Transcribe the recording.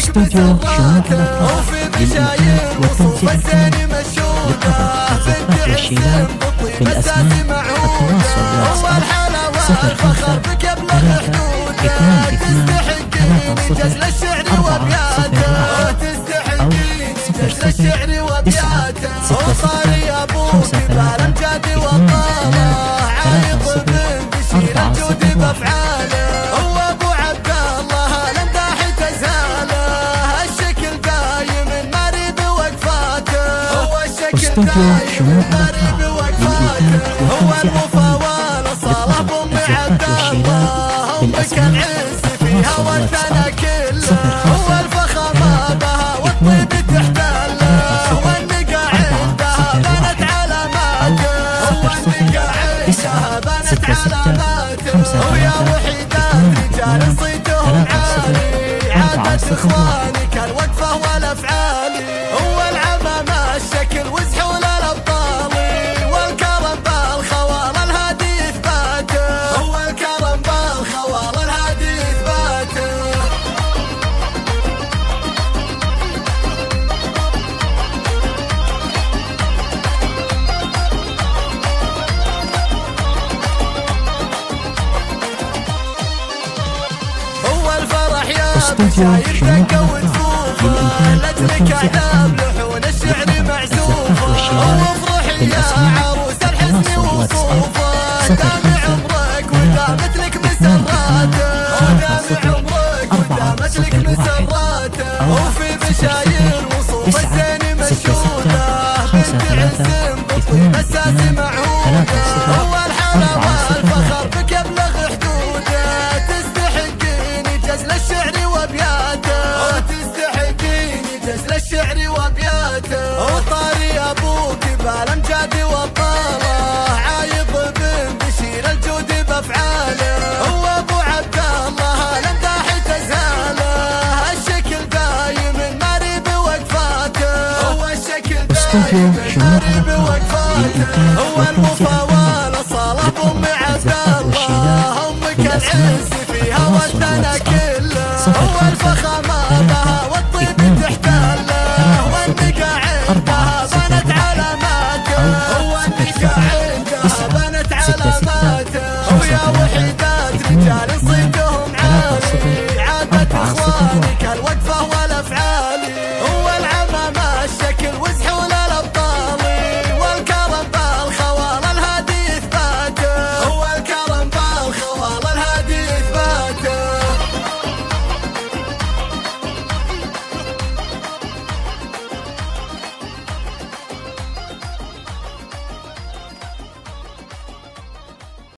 استوديو شموع الأطراف للإنتاج والتوزيع الفني للطبع الزفاف والشيلات بالأسماء. التواصل واتساب 05 3 2 2 3 0 4 0 1 أو 0 0 9 6 6 5 3 2 2 3 0 4 0 1. استوديو شموع الأطراف للإنتاج والتوزيع الفني للطبع الزفاف والشيلات بالأسماء. التواصل واتساب 05 3 2 2 3 0 4 0 1 أو 0 0 9 6 6 5 3 2 2 3 0 4 0 1. كان وقفه والافعال هو العمى الشكل وزحول الابطال والكرم بالخوال الهادي اثباته هو الكرم بالخوال الهادي اثباته. هو الفرح يا استوديو شموع الأطراف للإنتاج والتوزيع الفني للطبع الزفاف والشيلات بالأسماء. التواصل واتساب 05 3 2 2 3 0 4 0 1 أو 0 0 9 6 6 5 3 2 2 3 0 4 0 1. يبلغ حدوده تستحقيني جزل الشعر وابياته تستحقيني جزل الشعر وابياته وطاري ابوك بالامجاد والطاله عايض بن بشير الجود بافعاله هو ابو عبد الله الامداح تزاله الشكل دايم ماري بوقفاته هو الشكل استوديو شموع الأطراف للإنتاج والتوزيع الفني للطبع الزفاف والشيلات بالأسماء. التواصل واتساب 05 3 2 2 3 0 4 0